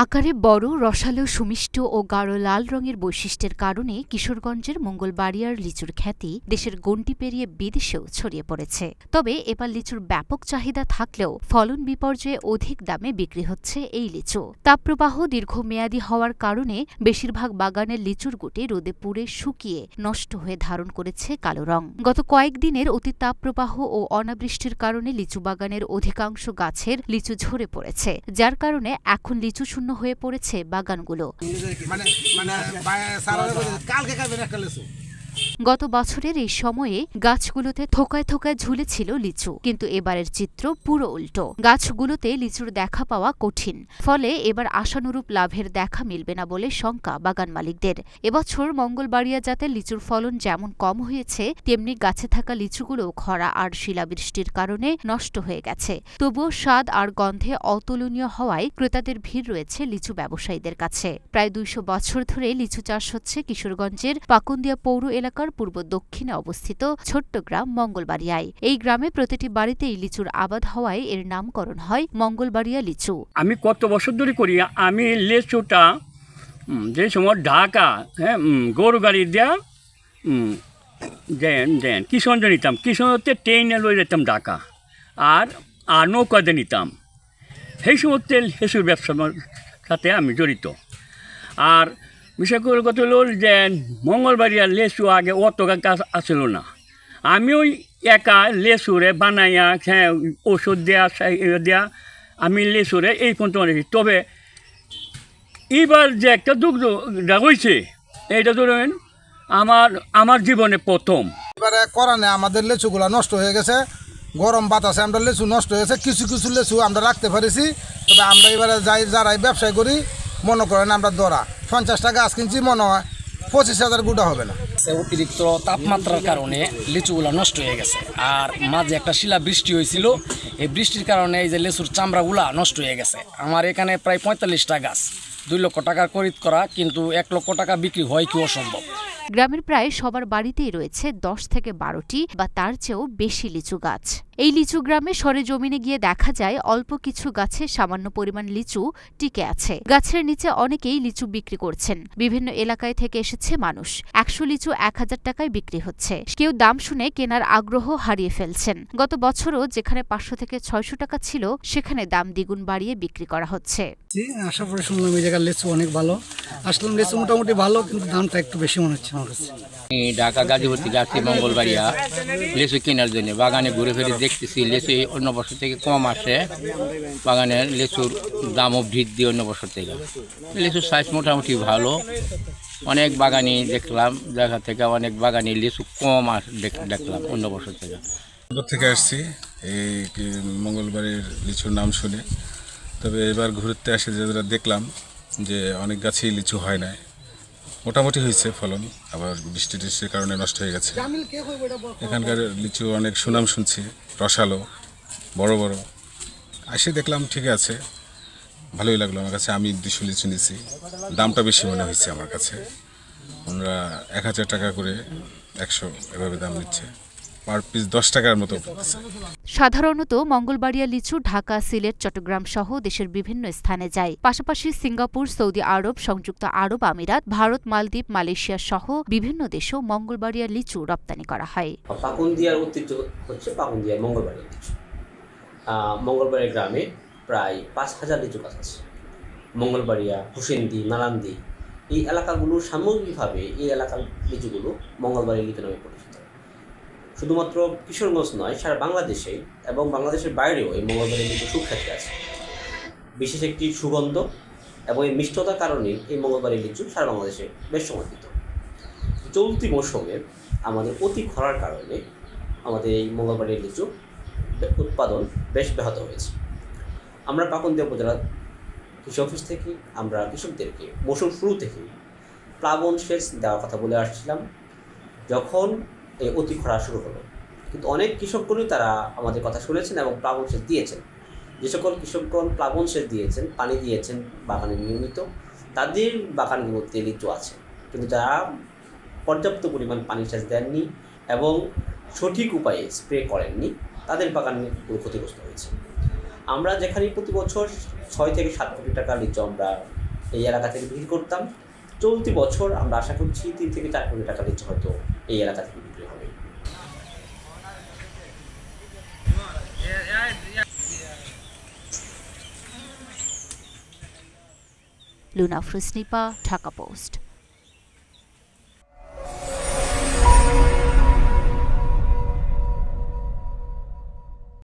আকারে বড়, রসালো, সুমিষ্ট ও গাঢ় লাল রঙের বৈশিষ্ট্যের কারণে কিশোরগঞ্জের মঙ্গলবাড়িয়ার লিচুর খ্যাতি দেশের গণ্ডি পেরিয়ে বিদেশেও ছড়িয়ে পড়েছে। তবে এবার লিচুর ব্যাপক চাহিদা থাকলেও ফলন বিপর্যয়ে অধিক দামে বিক্রি হচ্ছে এই লিচু। তাপপ্রবাহ দীর্ঘমেয়াদী হওয়ার কারণে বেশিরভাগ বাগানের লিচুর গুটি রোদে পুড়ে শুকিয়ে নষ্ট হয়ে ধারণ করেছে কালো রং। গত কয়েকদিনের অতি তাপপ্রবাহ ও অনাবৃষ্টির কারণে লিচু বাগানের অধিকাংশ গাছের লিচু ঝরে পড়েছে, যার কারণে এখন লিচু শূন্য হয়ে পড়েছে বাগানগুলো। গত বছরের এই সময়ে গাছগুলোতে থোকায় থোকায় ঝুলেছিল লিচু, কিন্তু এবারের চিত্র পুরো উল্টো। গাছগুলোতে লিচুর দেখা পাওয়া কঠিন, ফলে এবার আশানুরূপ লাভের দেখা মিলবে না বলে শঙ্কা বাগান মালিকদের। এবছর মঙ্গলবাড়িয়া জাতের লিচুর ফলন যেমন কম হয়েছে, তেমনি গাছে থাকা লিচুগুলো খরা আর শিলাবৃষ্টির কারণে নষ্ট হয়ে গেছে। তবুও স্বাদ আর গন্ধে অতুলনীয় হওয়ায় ক্রেতাদের ভিড় রয়েছে লিচু ব্যবসায়ীদের কাছে। প্রায় ২০০ বছর ধরে লিচু চাষ হচ্ছে কিশোরগঞ্জের পাকুন্দিয়া পৌর এলাকার পূর্ব দক্ষিণে অবস্থিত ছোট্ট গ্রাম মঙ্গলবাড়িয়ায়। এই গ্রামে প্রতিটি বাড়িতেই লিচুর আবাদ হওয়ায় এর নামকরণ হয় মঙ্গলবাড়িয়া লিচু। আমি কত বছর ধরে করি, আমি লিচুটা যে সময় ঢাকা গরু গাড়ি দেয়া দেন কিশোরগঞ্জ নিতাম, কিশোরগঞ্জে ট্রেনে লয়ে যেতাম ঢাকা, আর নৌকাতে নিতাম। সেই সময়তে লিচুর ব্যবসার সাথে আমি জড়িত। আর বিশেষ করে কত হল যে মঙ্গলবাড়িয়ার লেচু আগে অত গাছ আসছিল না। আমি ওই একা লেচুরে বানাইয়া ওষুধ দেয়া দেয়া আমি লেচুরে এই পর্যন্ত বানিয়েছি। তবে এইবার যে একটা দুগ্ধ হয়েছে, এইটা ধরেন আমার জীবনে প্রথম। এবারে করানে আমাদের লেচুগুলো নষ্ট হয়ে গেছে, গরম বাতাসে আমরা লেচু নষ্ট হয়েছে। কিছু কিছু লেচু আমরা রাখতে পারিছি, তবে আমরা এবারে যারাই ব্যবসায় করি মনে করেন আমরা ধরা 50টা গাছ কিনছি, মনে হয় 25,000 গুঁটা হবে না। অতিরিক্ত তাপমাত্রার কারণে লিচুগুলো নষ্ট হয়ে গেছে, আর মাঝে একটা শিলা বৃষ্টি হয়েছিল। এই বৃষ্টির কারণে এই যে লিচুর চামড়াগুলা নষ্ট হয়ে গেছে। আমার এখানে প্রায় 45টা গাছ, 2 লক্ষ টাকা খরিদ করা, কিন্তু 1 লক্ষ টাকা বিক্রি হয় কি অসম্ভব। গ্রামের প্রায় সবার বাড়িতেই রয়েছে 10 থেকে 12টি বা তার চেয়েও বেশি লিচু গাছ। এই লিচু গ্রামে সরেজমিনে গিয়ে দেখা যায় অল্প কিছু গাছে সামান্য পরিমাণ লিচু টিকে আছে। গাছের নিচে অনেকেই লিচু বিক্রি করছেন। বিভিন্ন এলাকায় থেকে এসেছে মানুষ। 100 লিচু 1000 টাকায় বিক্রি হচ্ছে। কেউ দাম শুনে কেনার আগ্রহ হারিয়ে ফেলছেন। গত বছরও যেখানে 500 থেকে 600 টাকা ছিল, সেখানে দাম দ্বিগুণ বাড়িয়ে বিক্রি করা হচ্ছে। আশা করি শুনলাম এই জায়গার লিচু অনেক ভালো। আসলাম, লিচু মোটামুটি ভালো, কিন্তু দামটা একটু বেশি মনে হচ্ছে আমার কাছে। ঢাকা গাজীপুর থেকে আসছি মঙ্গলবাড়িয়া লিচু কেনার জন্য। বাগানে ঘুরে ফিরে দেখতেছি লিচু অন্য বছর থেকে কম আসে, বাগানের লিচুর দামও বৃদ্ধি অন্য বছর থেকে। লিচুর সাইজ মোটামুটি ভালো। অনেক বাগানি দেখলাম, জায়গা থেকে অনেক বাগানি লিচু কম দেখলাম অন্য বছর থেকে। আসছি এই মঙ্গলবাড়ির লিচুর নাম শুনে, তবে এবার ঘুরতে আসে যারা দেখলাম যে অনেক গাছেই লিচু হয় না, মোটামুটি হয়েছে ফলন, আবার বৃষ্টির কারণে নষ্ট হয়ে গেছে। এখানকার লিচু অনেক সুনাম শুনছি, রসালো, বড় বড়। আসে দেখলাম ঠিক আছে, ভালোই লাগলো আমার কাছে। আমি 200 লিচু নিয়েছি, দামটা বেশি মনে হয়েছে আমার কাছে। ওনারা 1000 টাকা করে 100 এভাবে দাম নিচ্ছে, পার পিস 10 টাকার মতো। সাধারণত মঙ্গলবাড়িয়া লিচু ঢাকা, সিলেট, চট্টগ্রাম সহ দেশের বিভিন্ন স্থানে যায়। পাশাপাশি সিঙ্গাপুর, সৌদি আরব, সংযুক্ত আরব আমিরাত, ভারত, মালদ্বীপ, মালয়েশিয়া সহ বিভিন্ন দেশেও মঙ্গলবাড়িয়া লিচু রপ্তানি করা হয়। পাকুন্দিয়ার ঐতিহ্য হচ্ছে পাকুন্দিয়ার মঙ্গলবাড়িয়া লিচু। মঙ্গলবাড়িয়া গ্রামে প্রায় 5000 লিচু গাছ আছে। মঙ্গলবাড়িয়া, হুসেন্দি, নালান্দি এই এলাকাগুলো সামগ্রিকভাবে এই এলাকার লিচুগুলো মঙ্গলবাড়িয়া লিচু নামে পরিচিত। শুধুমাত্র কিশোরগঞ্জ নয়, সারা বাংলাদেশে এবং বাংলাদেশের বাইরেও এই মঙ্গলবাড়িয়া লিচু সুখ্যাতি আছে। বিশেষ একটি সুগন্ধ এবং এই মিষ্টতার কারণে এই মঙ্গলবাড়িয়া লিচু সারা বাংলাদেশে বেশ সমর্থিত। চলতি মৌসুমে আমাদের অতি খরার কারণে আমাদের এই মঙ্গলবাড়িয়া লিচু উৎপাদন বেশ ব্যাহত হয়েছে। আমরা পাকুন্দিয়া উপজেলা কৃষি অফিস থেকে আমরা কৃষকদেরকে মৌসুম শুরু থেকে প্লাবন সেচ দেওয়ার কথা বলে আসছিলাম, যখন এই অতি খরা শুরু হলো। কিন্তু অনেক কৃষকগণই তারা আমাদের কথা শুনেছেন এবং প্লাবন সেচ দিয়েছেন। যে সকল কৃষকগণ প্লাবন সেচ দিয়েছেন, পানি দিয়েছেন বাগানে নিয়মিত, তাদের বাগানগুলোতে লিচু আছে। কিন্তু যারা পর্যাপ্ত পরিমাণ পানি সেচ দেননি এবং সঠিক উপায়ে স্প্রে করেননি, তাদের বাগানগুলো ক্ষতিগ্রস্ত হয়েছে। আমরা যেখানে প্রতি বছর 6 থেকে 7 কোটি টাকা লিচু আমরা এই এলাকা থেকে বিক্রি করতাম, চলতি বছর আমরা আশা করছি 3 থেকে 4 কোটি টাকা লিচু হয়তো এই এলাকা থেকে বিক্রি হবে। লুনা ফ্রিসনিপা, ঢাকা পোস্ট।